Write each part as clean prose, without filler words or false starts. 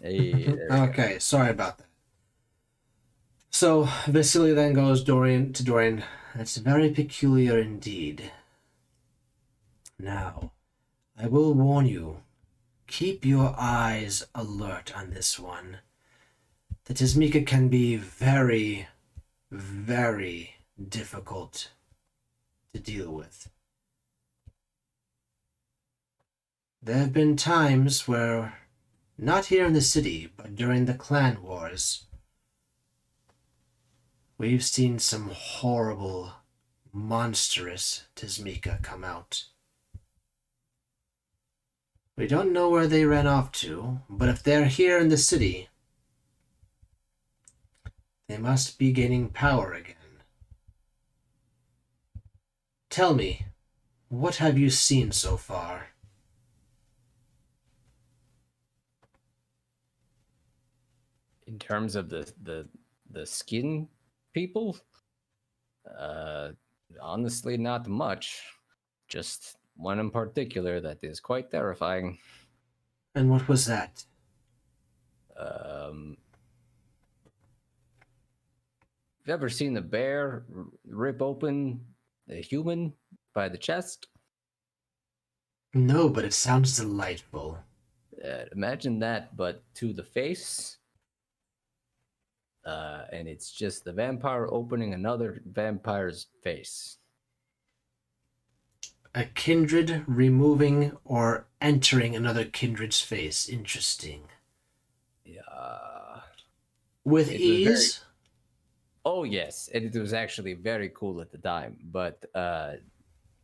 Hey, there we go. Okay, sorry about that. So Vasily then goes Dorian. That's very peculiar indeed. Now, I will warn you, keep your eyes alert on this one. The Tismika can be very, very difficult to deal with. There have been times where, not here in the city, but during the clan wars, we've seen some horrible, monstrous Tismika come out. We don't know where they ran off to, but if they're here in the city, they must be gaining power again. Tell me, what have you seen so far? In terms of the skin people, uh, honestly, not much. Just one in particular that is quite terrifying. And what was that? Um, have you ever seen a bear rip open a human by the chest? No, but it sounds delightful. Imagine that, but to the face. And it's just the vampire opening another vampire's face. A kindred removing or entering another kindred's face. Interesting. Yeah. With It was very. ease? Oh yes, and it was actually very cool at the time. But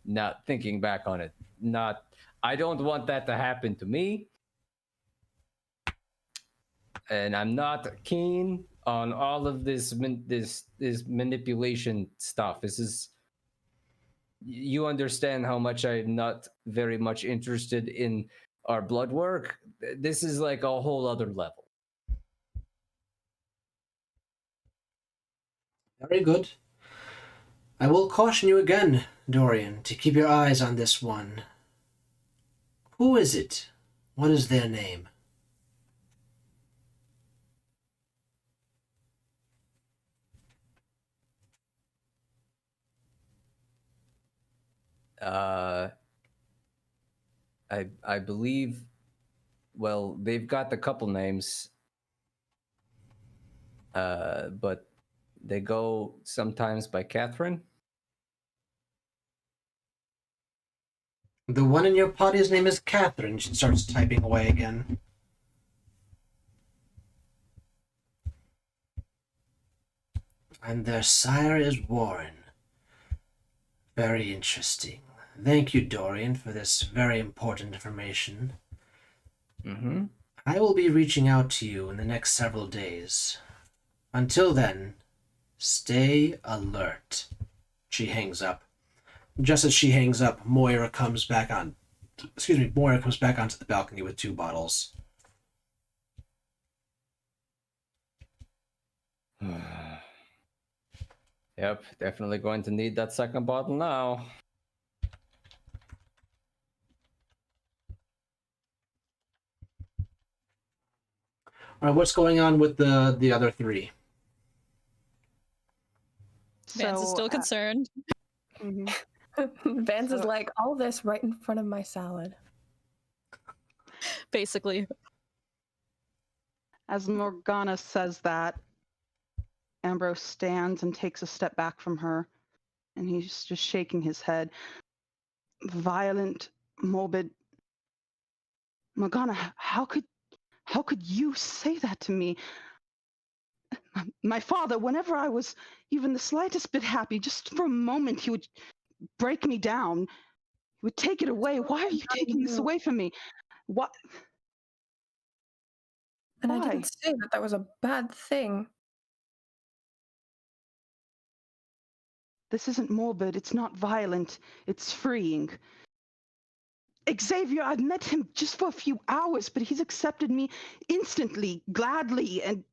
not thinking back on it, not. I don't want that to happen to me, and I'm not keen on all of this manipulation stuff. This is. You understand how much I'm not very much interested in our blood work. This is like a whole other level. Very good. I will caution you again, Dorian, to keep your eyes on this one. Who is it? What is their name? Uh, I believe. Well, they've got a couple names, but they go sometimes by Catherine. The one in your party's name is Catherine. She starts typing away again. And their sire is Warren. Very interesting. Thank you, Dorian, for this very important information. Mm-hmm. I will be reaching out to you in the next several days. Until then, stay alert. She hangs up. Just as she hangs up, Moira comes back on. Moira comes back onto the balcony with two bottles. Yep, definitely going to need that second bottle now. All right, what's going on with the other three? Vance is still concerned. Vance is like, all this right in front of my salad. Basically. As Morgana says that, Ambrose stands and takes a step back from her, and he's just shaking his head. Violent, morbid. Morgana, how could you say that to me? My father, whenever I was even the slightest bit happy, just for a moment, he would break me down. He would take it away. Why are you taking this away from me? What? And Why? I didn't say that that was a bad thing. This isn't morbid. It's not violent. It's freeing. Xavier, I've met him just for a few hours, but he's accepted me instantly, gladly, and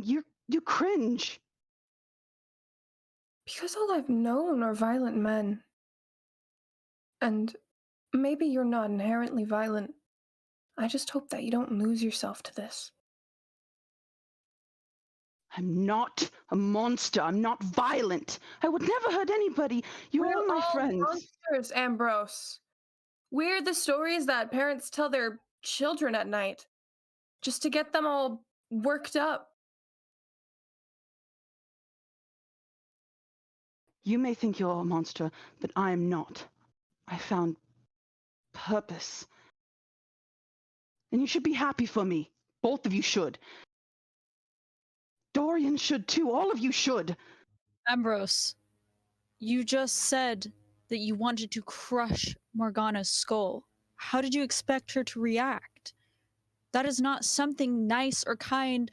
you cringe. Because all I've known are violent men. And maybe you're not inherently violent. I just hope that you don't lose yourself to this. I'm not a monster. I'm not violent. I would never hurt anybody. You're all my friends. Monsters, Ambrose. We're the stories that parents tell their children at night, just to get them all worked up. You may think you're a monster, but I am not. I found purpose. And you should be happy for me. Both of you should. Dorian should too. All of you should. Ambrose, you just said that you wanted to crush Morgana's skull. How did you expect her to react? That is not something nice or kind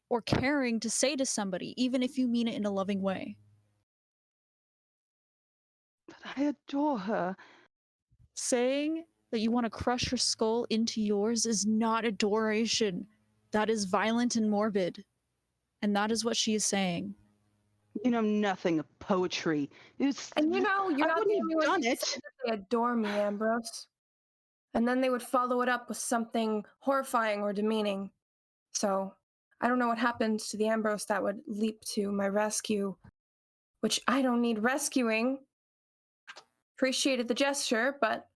or caring to say to somebody, even if you mean it in a loving way. But I adore her. Saying that you want to crush her skull into yours is not adoration. That is violent and morbid. And that is what she is saying. You know nothing of poetry. It's, And you know, you're I not the wouldn't only have one done who it. said that they adore me, Ambrose. And then they would follow it up with something horrifying or demeaning. So, I don't know what happens to the Ambrose that would leap to my rescue, which I don't need rescuing. Appreciated the gesture, but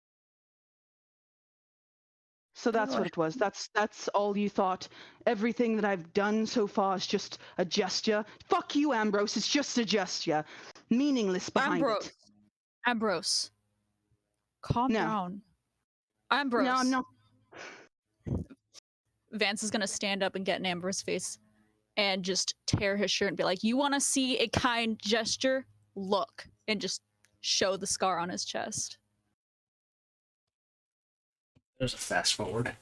So that's what it was. That's all you thought. Everything that I've done so far is just a gesture. Fuck you, Ambrose. It's just a gesture. Meaningless behind it. Ambrose. Calm No. down. Ambrose. No, I'm not. Vance is gonna stand up and get in Ambrose's face and just tear his shirt and be like, "You want to see a kind gesture? Look," and just show the scar on his chest. There's a fast forward.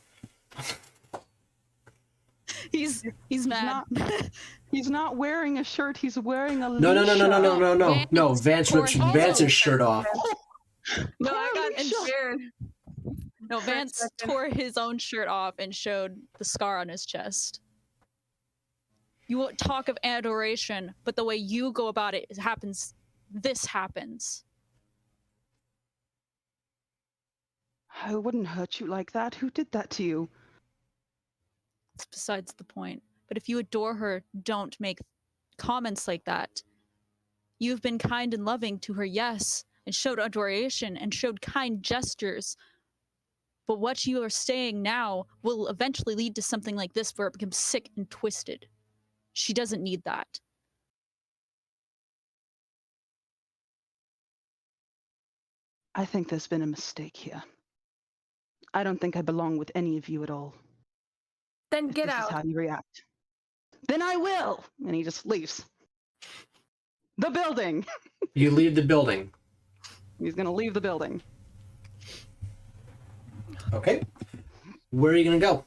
He's mad. He's not wearing a shirt. He's wearing a No. No, Vance rips Vance's shirt off. no, I got scared. No, Vance tore his own shirt off and showed the scar on his chest. You won't talk of adoration, but the way you go about it happens. This happens. I wouldn't hurt you like that. Who did that to you? It's besides the point. But if you adore her, don't make comments like that. You've been kind and loving to her, yes, and showed adoration and showed kind gestures. But what you are saying now will eventually lead to something like this where it becomes sick and twisted. She doesn't need that. I think there's been a mistake here. I don't think I belong with any of you at all. Then If get this out. is how you react. Then I will! And he just leaves. The building! You leave the building. He's gonna leave the building. Okay. Where are you going to go?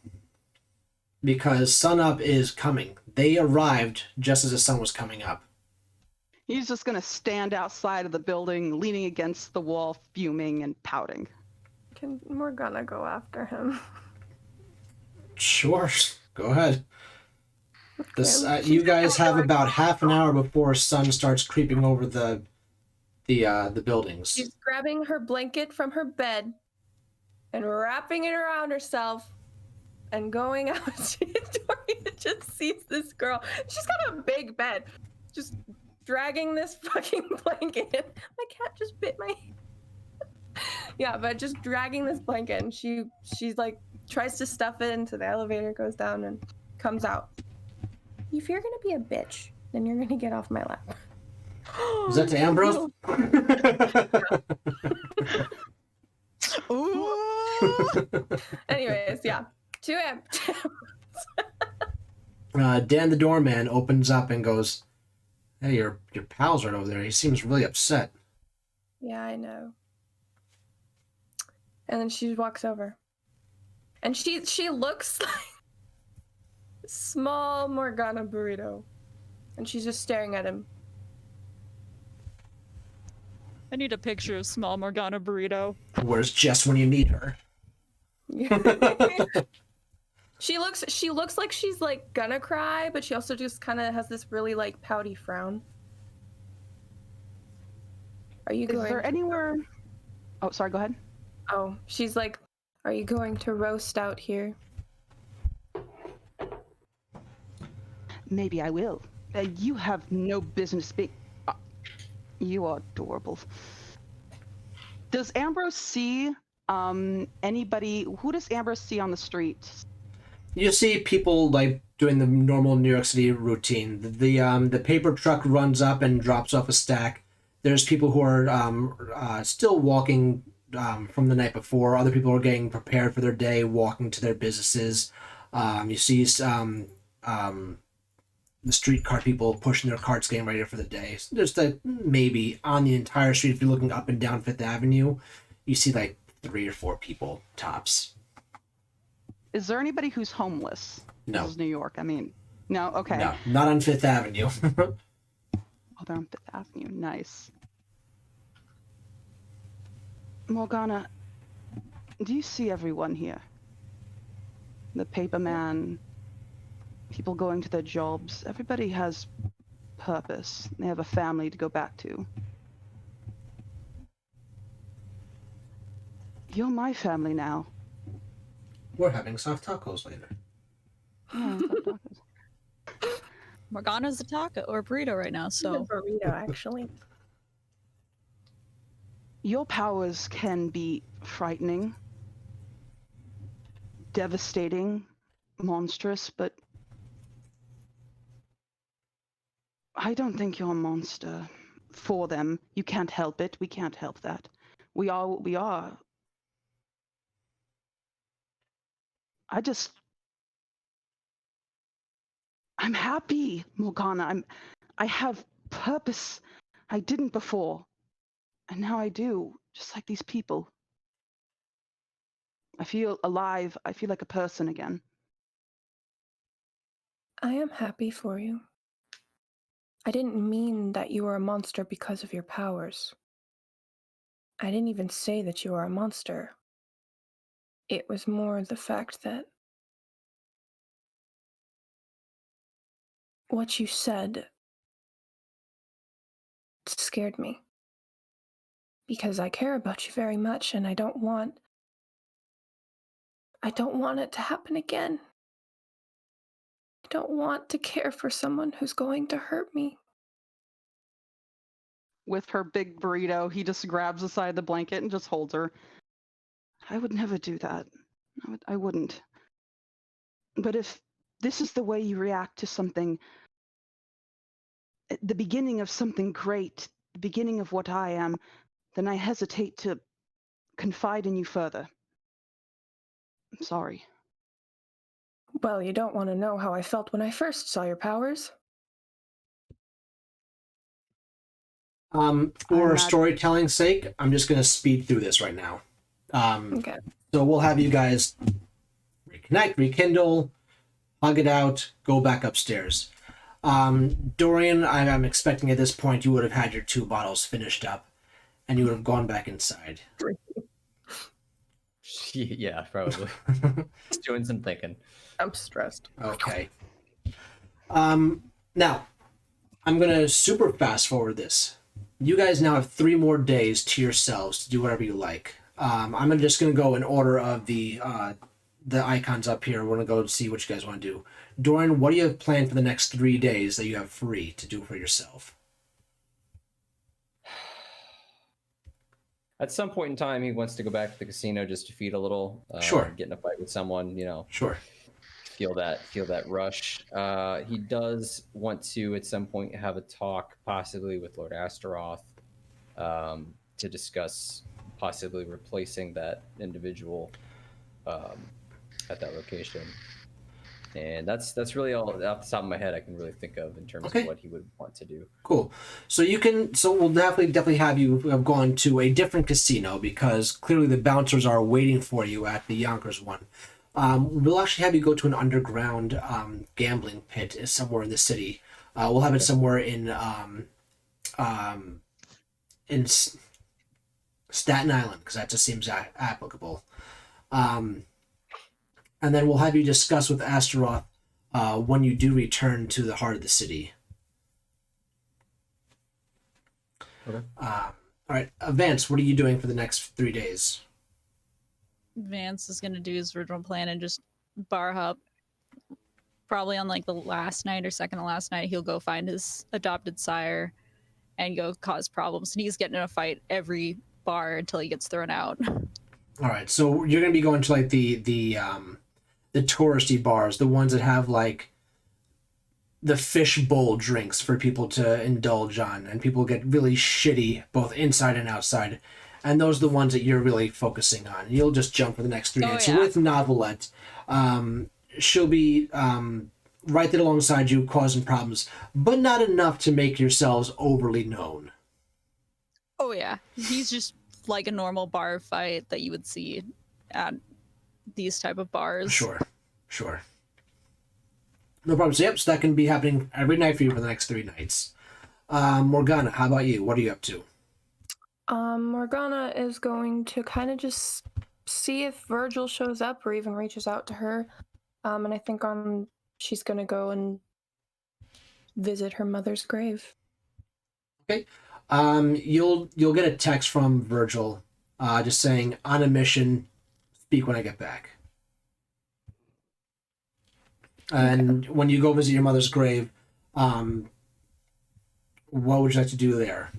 Because sunup is coming. They arrived just as the sun was coming up. He's just gonna stand outside of the building, leaning against the wall, fuming and pouting. Can Morgana go after him? Sure. Go ahead. This, you guys have about half an hour before sun starts creeping over the buildings. She's grabbing her blanket from her bed and wrapping it around herself and going out. Dorian just sees this girl. She's got a big bed. Just dragging this fucking blanket. My cat just bit my yeah, but just dragging this blanket, and she's like tries to stuff it into the elevator, goes down and comes out. If you're gonna be a bitch, then you're gonna get off my lap. Is that to Ambrose? Anyways, yeah. To Dan the doorman opens up and goes, "Hey, your pal's right over there. He seems really upset." Yeah, I know. And then she walks over. And she looks like a small Morgana burrito. And she's just staring at him. I need a picture of small Morgana burrito. Where's Jess when you need her? She looks like she's like gonna cry, but she also just kind of has this really like pouty frown. Are you going? Is there anywhere? Oh, sorry. Go ahead. Oh, she's like, Are you going to roast out here? Maybe I will. You have no business being. You are adorable. Does Ambrose see anybody? Who does Ambrose see on the street? You see people like doing the normal New York City routine. The paper truck runs up and drops off a stack. There's people who are still walking from the night before. Other people are getting prepared for their day, walking to their businesses. You see the streetcar people pushing their carts, getting ready for the day. So there's like maybe on the entire street, if you're looking up and down Fifth Avenue, you see like 3 or 4 people tops. Is there anybody who's homeless? No. This is New York. I mean, no. Okay. No, not on Fifth Avenue. Oh, they're on Fifth Avenue. Nice. Morgana, do you see everyone here? The paperman, people going to their jobs. Everybody has purpose. They have a family to go back to. You're my family now. We're having soft tacos later. Yeah, Morgana's a taco or a burrito right now, so The burrito, actually. your powers can be frightening, devastating, monstrous, but I don't think you're a monster for them. You can't help it. We can't help that. We are what we are. I'm happy, Morgana. I have purpose. I didn't before. And now I do, just like these people. I feel alive. I feel like a person again. I am happy for you. I didn't mean that you were a monster because of your powers. I didn't even say that you are a monster. It was more the fact that what you said scared me. Because I care about you very much and I don't want it to happen again. I don't want to care for someone who's going to hurt me. With her big burrito, he just grabs the side of the blanket and just holds her. I would never do that. I wouldn't. But if this is the way you react to something, the beginning of something great, the beginning of what I am, then I hesitate to confide in you further. I'm sorry. Well, you don't want to know how I felt when I first saw your powers. For storytelling's sake, I'm just going to speed through this right now. Okay. So we'll have you guys reconnect, rekindle, hug it out, go back upstairs. Dorian, I'm expecting at this point you would have had your 2 bottles finished up, and you would have gone back inside. Yeah, probably. Just doing some thinking. I'm stressed. Okay. Now, I'm going to super fast forward this. You guys now have 3 more days to yourselves to do whatever you like. I'm just going to go in order of the icons up here. We're going to go see what you guys want to do. Dorian, what do you have planned for the next 3 days that you have free to do for yourself? At some point in time, he wants to go back to the casino just to feed a little. Sure. Get in a fight with someone, Sure. feel that rush. He does want to at some point have a talk, possibly with Lord Astaroth, to discuss possibly replacing that individual at that location. And that's really all off the top of my head I can really think of in terms of what he would want to do. Cool. So we'll definitely have you have gone to a different casino because clearly the bouncers are waiting for you at the Yonkers one. We'll actually have you go to an underground gambling pit somewhere in the city. We'll have it somewhere in Staten Island because that just seems applicable. And then we'll have you discuss with Astaroth when you do return to the heart of the city. Okay. All right, Vance, what are you doing for the next 3 days? Vance is gonna do his original plan and just bar hop. Probably on like the last night or second to last night, he'll go find his adopted sire and go cause problems. And he's getting in a fight every bar until he gets thrown out. All right, so you're gonna be going to like the touristy bars, the ones that have like the fishbowl drinks for people to indulge on, and people get really shitty both inside and outside. And those are the ones that you're really focusing on. You'll just jump for the next 3 nights. yeah. So with Novelette, she'll be right there alongside you, causing problems, but not enough to make yourselves overly known. Oh yeah, he's just like a normal bar fight that you would see at these type of bars. Sure. No problem. So, yep, so that can be happening every night for you for the next 3 nights. Morgana, how about you? What are you up to? Morgana is going to kind of just see if Virgil shows up or even reaches out to her. And I think she's going to go and visit her mother's grave. Okay. You'll get a text from Virgil, just saying, on a mission, speak when I get back. And when you go visit your mother's grave, what would you like to do there?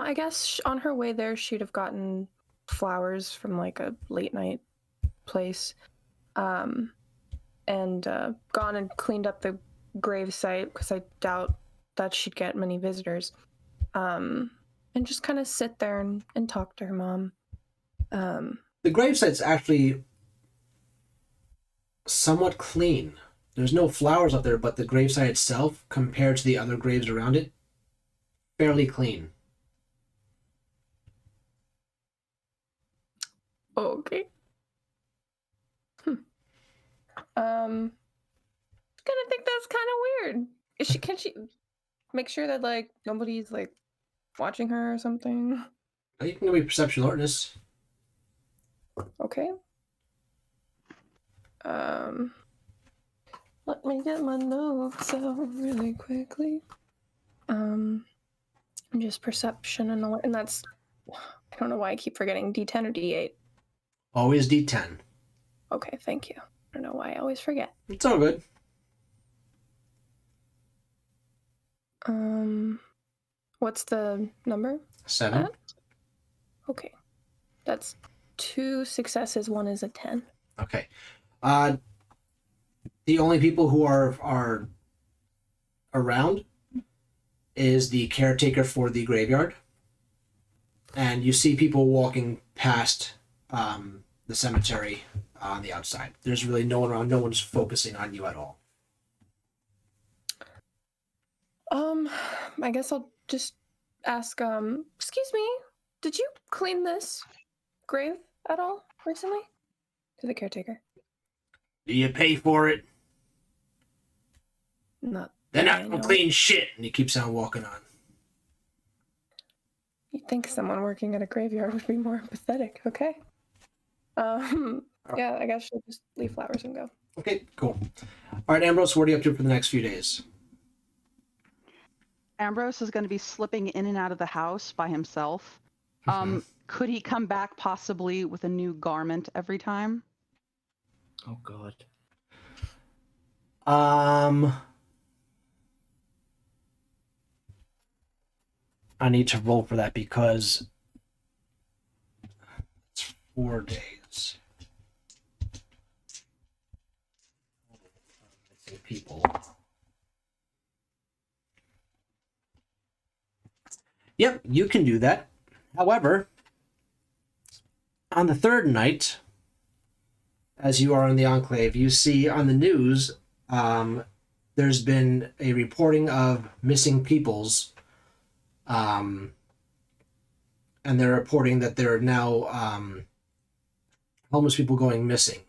I guess on her way there, she'd have gotten flowers from like a late night place, and gone and cleaned up the grave site because I doubt that she'd get many visitors, and just kind of sit there and talk to her mom. The grave site's actually somewhat clean. There's no flowers up there, but the gravesite itself, compared to the other graves around it, fairly clean. Okay. Gonna think that's kind of weird. Can she make sure that like nobody's like watching her or something? You can give me perception alertness. Okay. Let me get my notes out really quickly. Just perception and alert, and that's, I don't know why I keep forgetting D10 or D8. Always D10. Okay, thank you. I don't know why I always forget. It's all good. What's the number? 7. Okay. That's 2 successes, 1 is a 10. Okay. The only people who are around is the caretaker for the graveyard, and you see people walking past the cemetery on the outside. There's really no one around. No one's focusing on you at all. I guess I'll just ask, excuse me, did you clean this grave at all recently? To the caretaker. Do you pay for it? Not. Then that I I don't know. clean shit. And he keeps on walking on. You'd think someone working at a graveyard would be more empathetic, okay? Yeah, I guess she'll just leave flowers and go. Okay, cool. All right, Ambrose, what are you up to for the next few days? Ambrose is going to be slipping in and out of the house by himself. Could he come back possibly with a new garment every time? Oh God. I need to roll for that because it's 4 days. People. Yep, you can do that. However, on the 3rd night, as you are in the Enclave, you see on the news there's been a reporting of missing peoples, and they're reporting that there are now homeless people going missing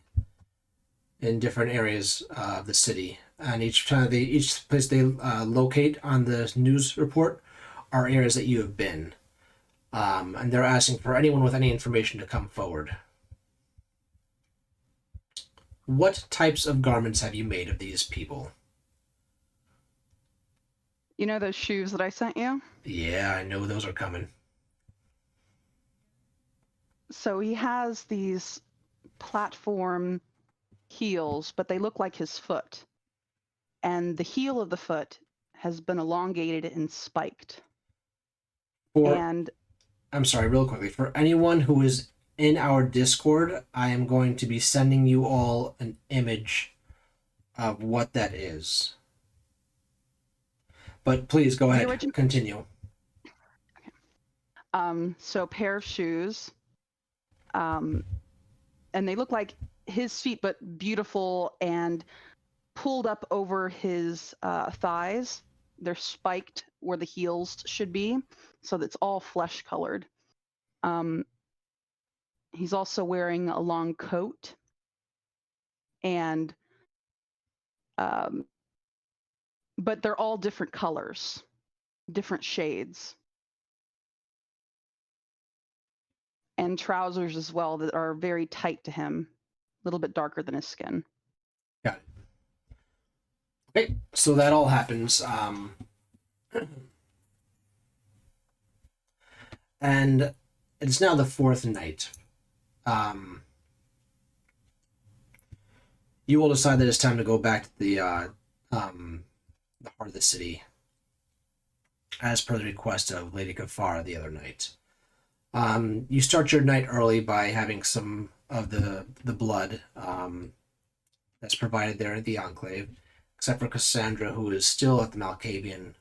in different areas of the city. And each place they locate on the news report are areas that you have been. And they're asking for anyone with any information to come forward. What types of garments have you made of these people? You know those shoes that I sent you? Yeah, I know those are coming. So he has these platform heels, but they look like his foot. And the heel of the foot has been elongated and spiked. For And I'm sorry, real quickly, for anyone who is in our Discord, I am going to be sending you all an image of what that is. But please go ahead, continue. So pair of shoes, and they look like his feet, but beautiful and pulled up over his thighs. They're spiked where the heels should be, so that's all flesh colored. He's also wearing a long coat, and but they're all different colors, different shades, and trousers as well that are very tight to him, a little bit darker than his skin. Got it. Okay, so that all happens. And it's now the fourth night. You will decide that it's time to go back to the heart of the city, as per the request of Lady Kafara the other night. You start your night early by having some of the blood that's provided there at the Enclave, except for Cassandra, who is still at the Malkavian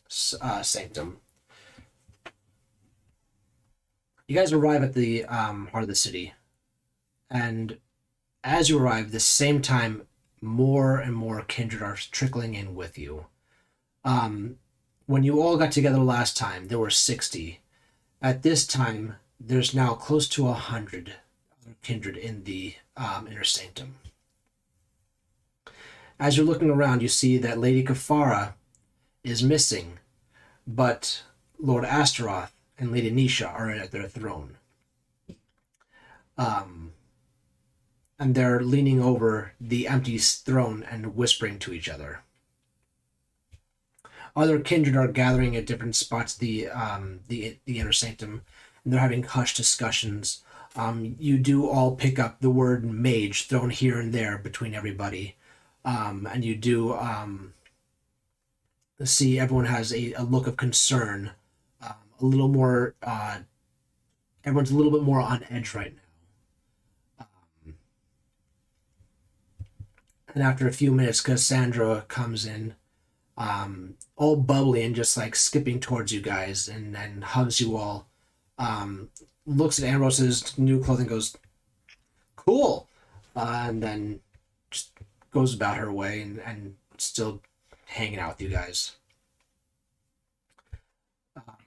sanctum. You guys arrive at the heart of the city, and as you arrive, at the same time, more and more kindred are trickling in with you. When you all got together last time, there were 60. At this time, there's now close to 100 kindred in the inner sanctum. As you're looking around, you see that Lady Kafara is missing, but Lord Astaroth and Lady Nisha are at their throne. And they're leaning over the empty throne and whispering to each other. Other kindred are gathering at different spots the inner sanctum, and they're having hushed discussions. You do all pick up the word mage thrown here and there between everybody, and you do see everyone has a look of concern, a little more. Everyone's a little bit more on edge right now. And after a few minutes, Cassandra comes in, all bubbly and just like skipping towards you guys, and hugs you all. Looks at Ambrose's new clothing, goes, "Cool," and then just goes about her way and still hanging out with you guys. At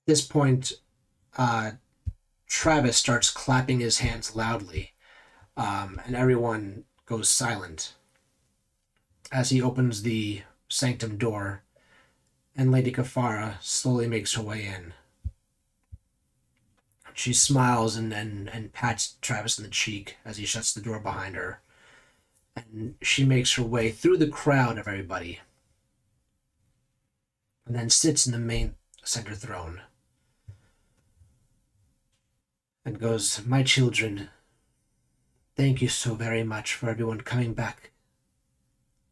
this point, Travis starts clapping his hands loudly, and everyone goes silent as he opens the sanctum door, and Lady Kafara slowly makes her way in. She smiles and pats Travis in the cheek as he shuts the door behind her, and she makes her way through the crowd of everybody, and then sits in the main center throne, and goes, "My children, thank you so very much for everyone coming back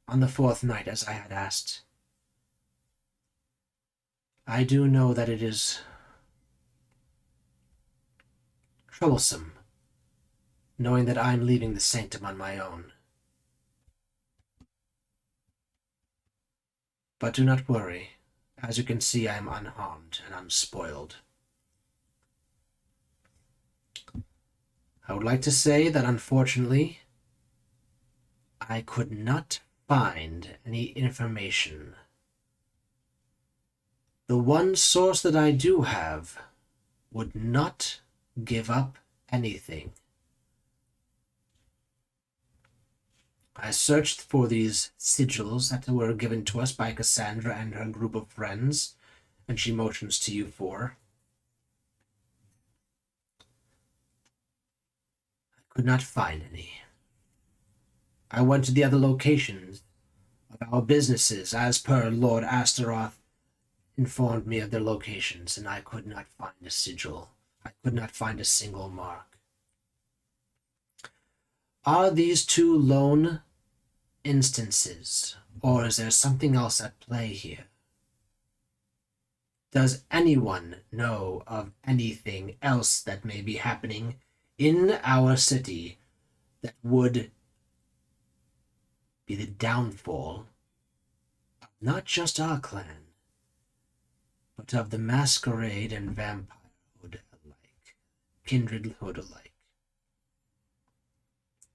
on the fourth night as I had asked. I do know that it is troublesome knowing that I'm leaving the sanctum on my own. But do not worry. As you can see, I am unharmed and unspoiled. I would like to say that unfortunately, I could not find any information. The one source that I do have would not give up anything. I searched for these sigils that were given to us by Cassandra and her group of friends, and she motions to you four. I could not find any. I went to the other locations of our businesses as per Lord Astaroth informed me of their locations, and I could not find a sigil I could not find a single mark. Are these two lone instances, or is there something else at play here? Does anyone know of anything else that may be happening in our city that would be the downfall of not just our clan, but of the masquerade and vampirehood alike, kindredhood alike?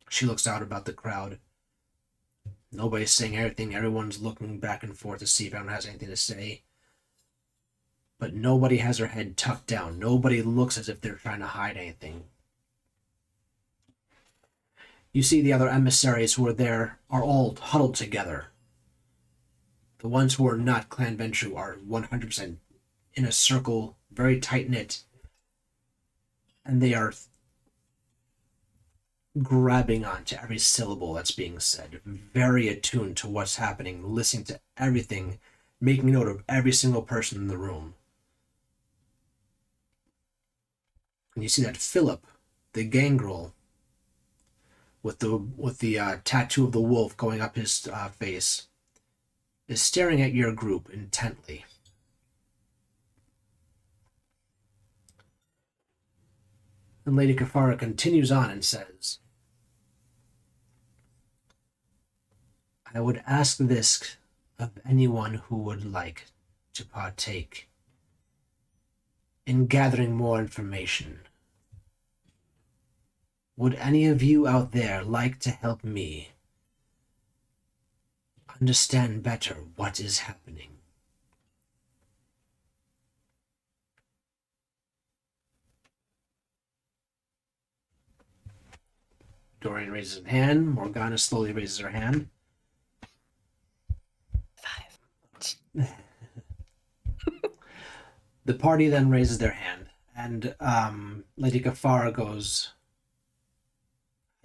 She looks out about the crowd. Nobody's saying anything. Everyone's looking back and forth to see if anyone has anything to say. But nobody has their head tucked down. Nobody looks as if they're trying to hide anything. You see the other emissaries who are there are all huddled together. The ones who are not Clan Ventrue are 100% in a circle, very tight-knit. And they are grabbing onto every syllable that's being said, very attuned to what's happening, listening to everything, making note of every single person in the room. And you see that Philip, the gangrel, with the tattoo of the wolf going up his face, is staring at your group intently. And Lady Kafara continues on and says, I would ask this of anyone who would like to partake in gathering more information. Would any of you out there like to help me understand better what is happening? Dorian raises his hand. Morgana slowly raises her hand. 5. The party then raises their hand, and Lady Kafara goes,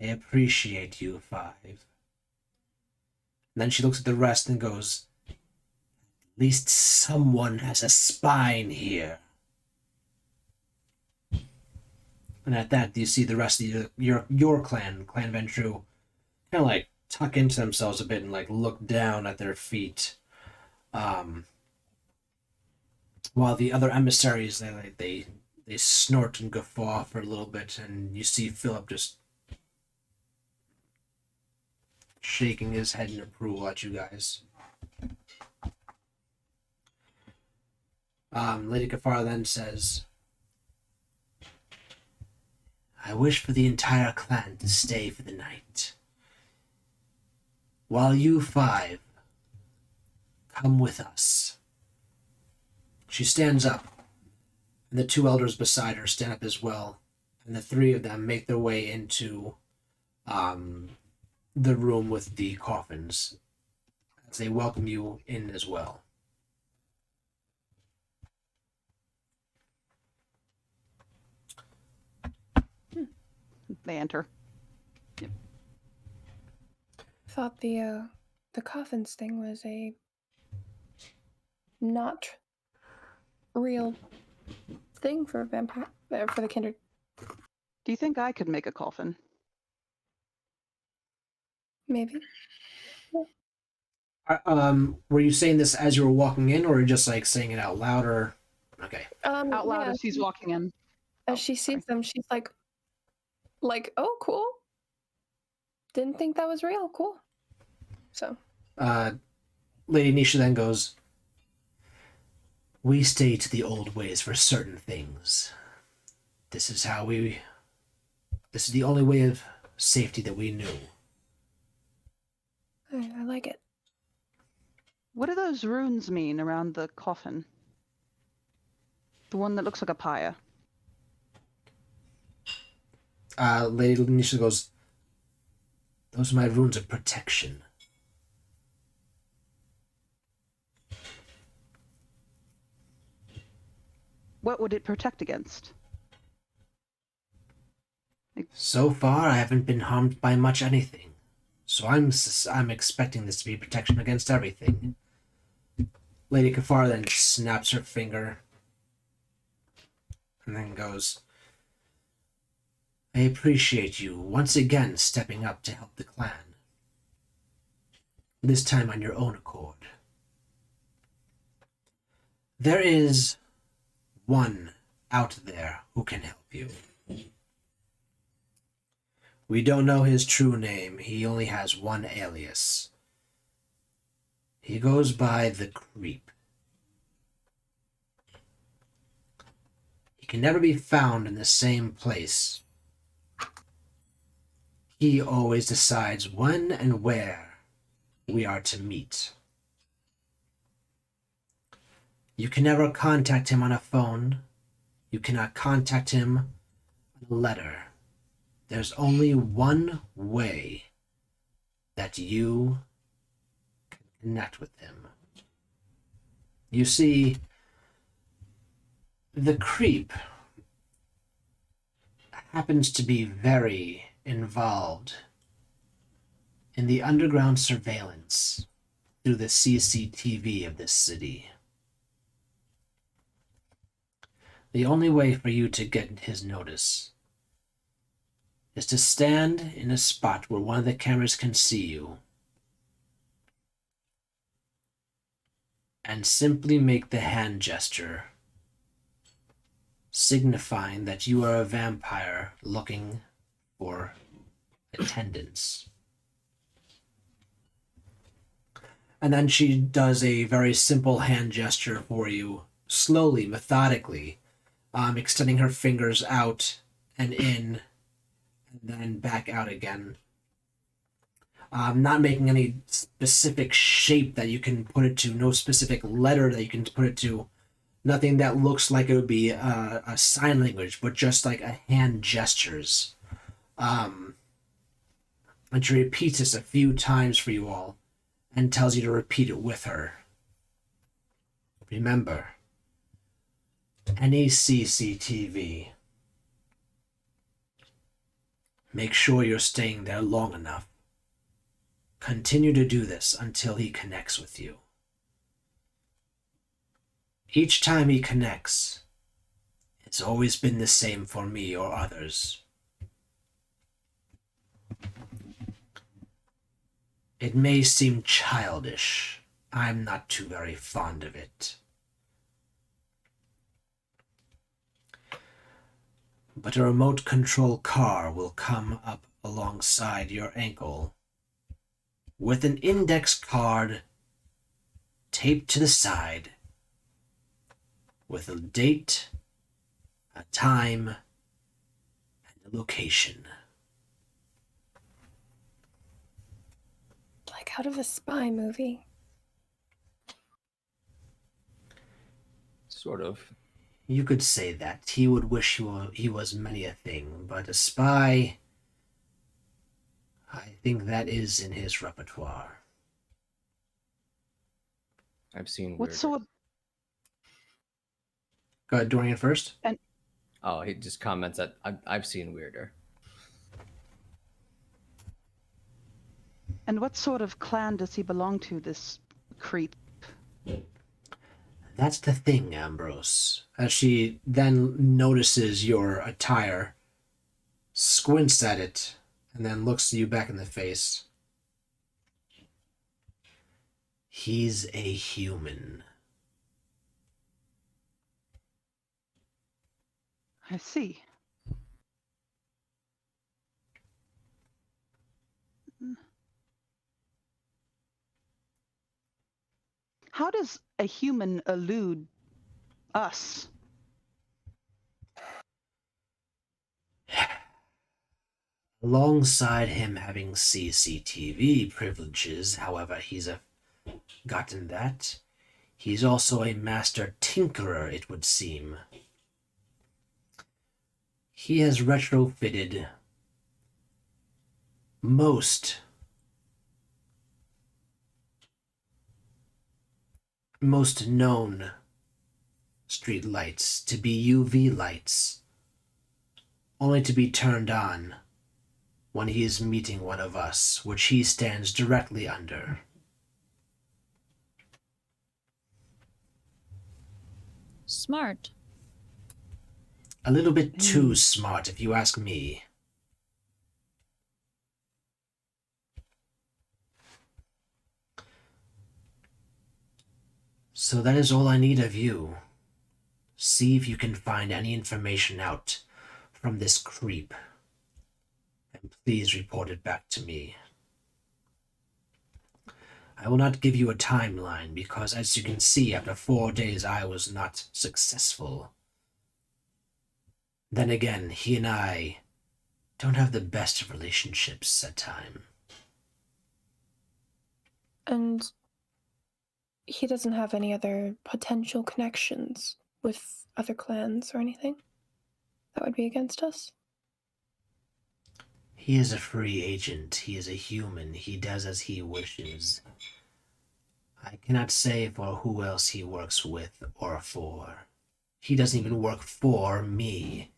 I appreciate you, 5. And then she looks at the rest and goes, at least someone has a spine here. And at that, you see the rest of your clan, Clan Ventrue, kind of like tuck into themselves a bit and like look down at their feet. While the other emissaries, they snort and guffaw for a little bit, and you see Philip just shaking his head in approval at you guys. Lady Kafara then says, I wish for the entire clan to stay for the night, while you 5 come with us. She stands up, and the 2 elders beside her stand up as well, and the 3 of them make their way into the room with the coffins as they welcome you in as well. They enter. Thought the coffins thing was a not real thing for vampire for the kindred. Do you think I could make a coffin? Maybe. Were you saying this as you were walking in, or just like saying it out loud, or okay? Out loud yeah, as he's walking in. As she sees them, she's like, oh, cool. Didn't think that was real. Cool. So. Lady Nisha then goes, we stay to the old ways for certain things. This is the only way of safety that we knew. I like it. What do those runes mean around the coffin? The one that looks like a pyre. Lady Nisha goes, those are my runes of protection. What would it protect against? So far, I haven't been harmed by much anything. So I'm expecting this to be protection against everything. Lady Kafar then snaps her finger and then goes, I appreciate you once again stepping up to help the clan. This time on your own accord. There is one out there who can help you. We don't know his true name. He only has one alias. He goes by the Creep. He can never be found in the same place. He always decides when and where we are to meet. You can never contact him on a phone. You cannot contact him on a letter. There's only one way that you can connect with him. You see, the Creep happens to be very involved in the underground surveillance through the CCTV of this city. The only way for you to get his notice is to stand in a spot where one of the cameras can see you and simply make the hand gesture, signifying that you are a vampire looking for attendance. And then she does a very simple hand gesture for you, slowly, methodically, extending her fingers out and in, and then back out again. Not making any specific shape that you can put it to, no specific letter that you can put it to, nothing that looks like it would be a sign language, but just like a hand gestures. And she repeats this a few times for you all and tells you to repeat it with her. Remember, any CCTV, make sure you're staying there long enough. Continue to do this until he connects with you. Each time he connects, it's always been the same for me or others. It may seem childish. I'm not too very fond of it. But a remote control car will come up alongside your ankle with an index card taped to the side with a date, a time, and a location. Like out of a spy movie. Sort of. You could say that. He would wish he was many a thing, but a spy, I think that is in his repertoire. I've seen What weirder. sort? Go ahead, Dorian first. Oh, he just comments that I've seen weirder. And what sort of clan does he belong to, this creep? That's the thing, Ambrose. As she then notices your attire, squints at it, and then looks you back in the face. He's a human. I see. How does a human elude us? Alongside him having CCTV privileges, however he's gotten that, he's also a master tinkerer, it would seem. He has retrofitted most known street lights to be UV lights, only to be turned on when he is meeting one of us, which he stands directly under. Smart. A little bit too smart, if you ask me. So that is all I need of you. See if you can find any information out from this creep. And please report it back to me. I will not give you a timeline because, as you can see, after 4 days I was not successful. Then again, he and I don't have the best of relationships at time. And he doesn't have any other potential connections with other clans or anything that would be against us? He is a free agent. He is a human. He does as he wishes. I cannot say for who else he works with or for. He doesn't even work for me.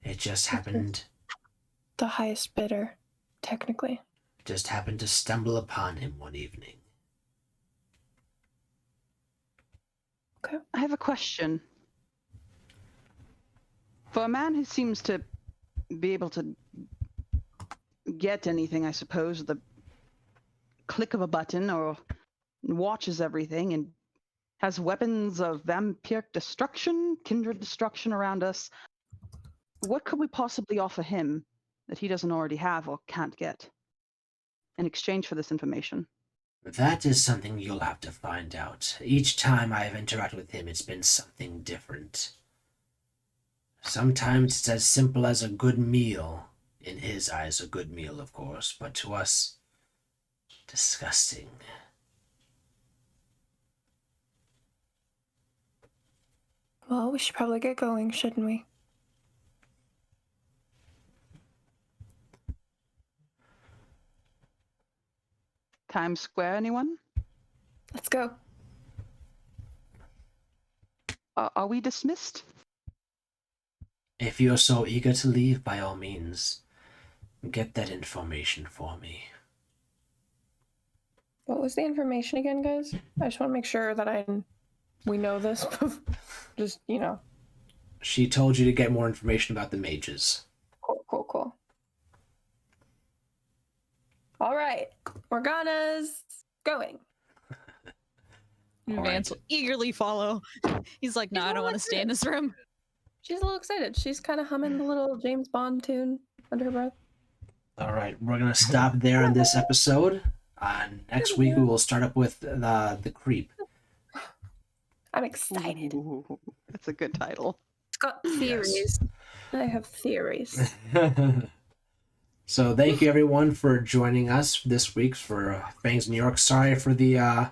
It just happened The highest bidder, technically. to stumble upon him one evening. Okay. I have a question. For a man who seems to be able to get anything, I suppose, the click of a button, or watches everything and has weapons of vampiric destruction, kindred destruction around us, what could we possibly offer him that he doesn't already have or can't get in exchange for this information? That is something you'll have to find out. Each time I have interacted with him, it's been something different. Sometimes it's as simple as a good meal. In his eyes, a good meal, of course, but to us, disgusting. Well, we should probably get going, shouldn't we? Times Square, anyone? Let's go. Are we dismissed? If you're so eager to leave, by all means, get that information for me. What was the information again, guys? I just want to make sure that we know this. Just, She told you to get more information about the mages. Cool. All right. Morgana's going. Vance will eagerly follow. He's like, no, I don't want to stay in this room. She's a little excited. She's kind of humming the little James Bond tune under her breath. All right, we're going to stop there in this episode. Next week, we will start up with the creep. I'm excited. Ooh, that's a good title. It's got theories. Yes. I have theories. So thank you, everyone, for joining us this week for Fangs of New York. Sorry for the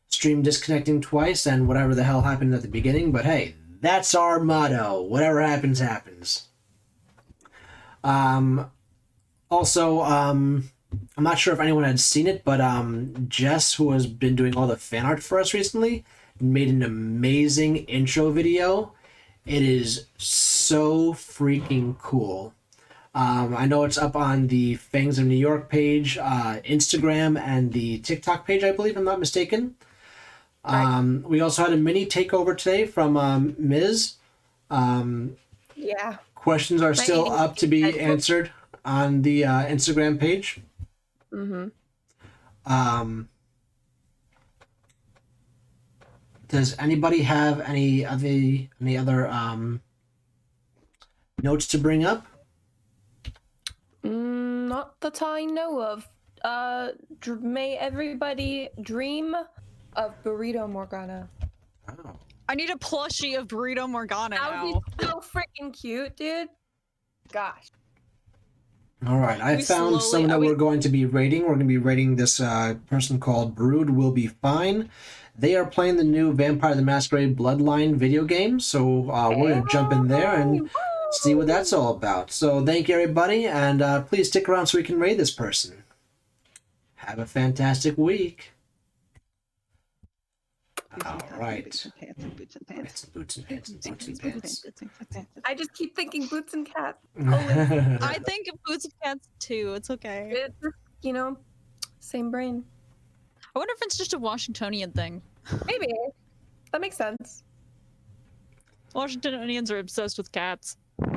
stream disconnecting twice and whatever the hell happened at the beginning, but hey, that's our motto. Whatever happens, happens. Also, I'm not sure if anyone had seen it, but Jess, who has been doing all the fan art for us recently, made an amazing intro video. It is so freaking cool. I know it's up on the Fangs of New York page, Instagram, and the TikTok page, I believe, if I'm not mistaken. We also had a mini takeover today from Ms. Yeah. Questions are still up to be answered on the Instagram page. Mm-hmm. Does anybody have any other notes to bring up? Not that I know of. May everybody dream of Burrito Morgana. Oh. I need a plushie of Burrito Morgana That now. would be so freaking cute, dude. Gosh. All right, I found someone that we're going to be rating. We're going to be rating this person called Brood Will Be Fine. They are playing the new Vampire the Masquerade Bloodline video game, so we're going to jump in there and see what that's all about. So thank you, everybody, and please stick around so we can rate this person. Have a fantastic week. All right. Boots and pants. Boots and pants. I just keep thinking boots and cats. I think of boots and cats too. It's okay. It's just, same brain. I wonder if it's just a Washingtonian thing. Maybe. That makes sense. Washingtonians are obsessed with cats.